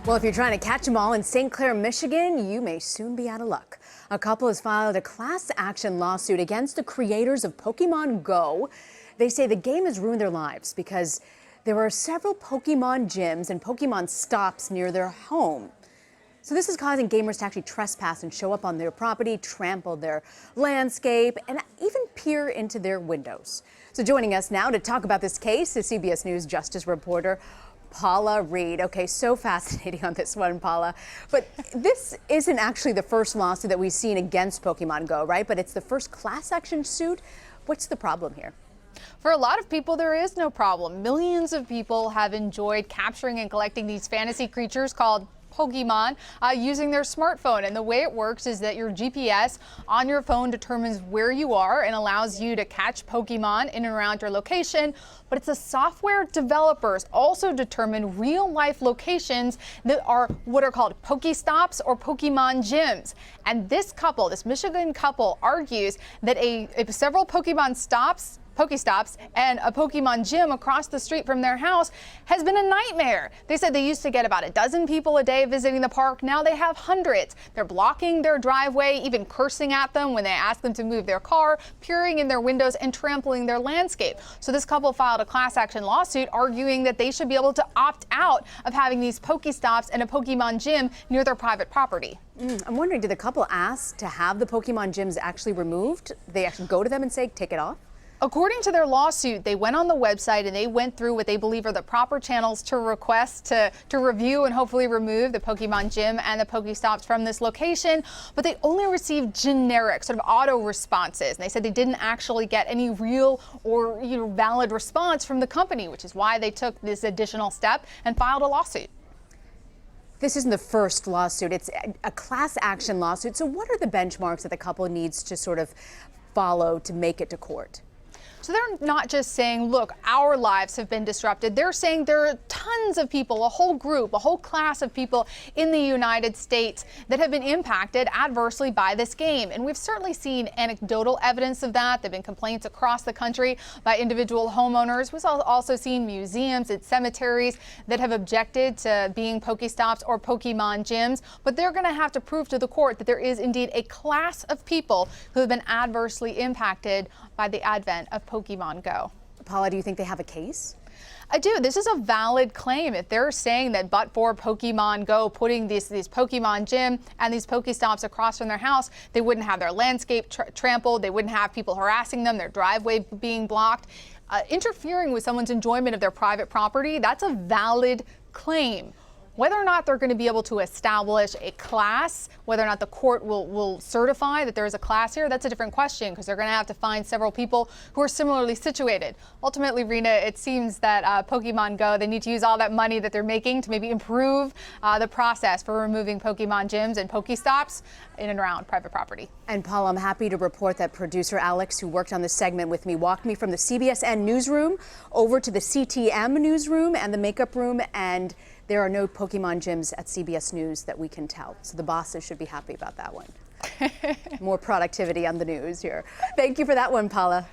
Well, if you're trying to catch them all in St. Clair, Michigan, you may soon be out of luck. A couple has filed a class action lawsuit against the creators of Pokemon Go. They say the game has ruined their lives because there are several Pokemon gyms and Pokemon stops near their home. So this is causing gamers to actually trespass and show up on their property, trample their landscape, and even peer into their windows. So joining us now to talk about this case is CBS News Justice reporter Paula Reid. Okay, so fascinating on this one, Paula. But this isn't actually the first lawsuit that we've seen against Pokemon Go, right? But it's the first class action suit. What's the problem here? For a lot of people, there is no problem. Millions of people have enjoyed capturing and collecting these fantasy creatures called Pokemon using their smartphone. And the way it works is that your GPS on your phone determines where you are and allows you to catch Pokemon in and around your location. But it's the software developers also determine real life locations that are what are called Pokestops or Pokemon gyms. And this couple, this Michigan couple, argues that several Pokestops and a Pokemon gym across the street from their house has been a nightmare. They said they used to get about a dozen people a day visiting the park. Now they have hundreds. They're blocking their driveway, even cursing at them when they ask them to move their car, peering in their windows and trampling their landscape. So this couple filed a class action lawsuit arguing that they should be able to opt out of having these Pokestops and a Pokemon gym near their private property. I'm wondering, did the couple ask to have the Pokemon gyms actually removed? They actually go to them and say, take it off? According to their lawsuit, they went on the website and they went through what they believe are the proper channels to request to review and hopefully remove the Pokemon gym and the Pokestops from this location. But they only received generic sort of auto responses. And they said they didn't actually get any real or valid response from the company, which is why they took this additional step and filed a lawsuit. This isn't the first lawsuit. It's a class action lawsuit. So what are the benchmarks that the couple needs to sort of follow to make it to court? So they're not just saying, look, our lives have been disrupted. They're saying there are tons of people, a whole group, a whole class of people in the United States that have been impacted adversely by this game. And we've certainly seen anecdotal evidence of that. There have been complaints across the country by individual homeowners. We've also seen museums and cemeteries that have objected to being Pokestops or Pokemon gyms. But they're going to have to prove to the court that there is indeed a class of people who have been adversely impacted by the advent of Pokemon Go. Paula, do you think they have a case? I do. This is a valid claim. If they're saying that but for Pokemon Go putting these Pokemon gym and these Pokestops across from their house, they wouldn't have their landscape trampled. They wouldn't have people harassing them, their driveway being blocked. Interfering with someone's enjoyment of their private property, that's a valid claim. Whether or not they're going to be able to establish a class, whether or not the court will certify that there is a class here, that's a different question because they're going to have to find several people who are similarly situated. Ultimately, Rena, it seems that Pokemon Go, they need to use all that money that they're making to maybe improve the process for removing Pokemon gyms and Pokestops in and around private property. And Paul, I'm happy to report that producer Alex, who worked on this segment with me, walked me from the CBSN newsroom over to the CTM newsroom and the makeup room, and there are no Pokemon gyms at CBS News that we can tell. So the bosses should be happy about that one. More productivity on the news here. Thank you for that one, Paula.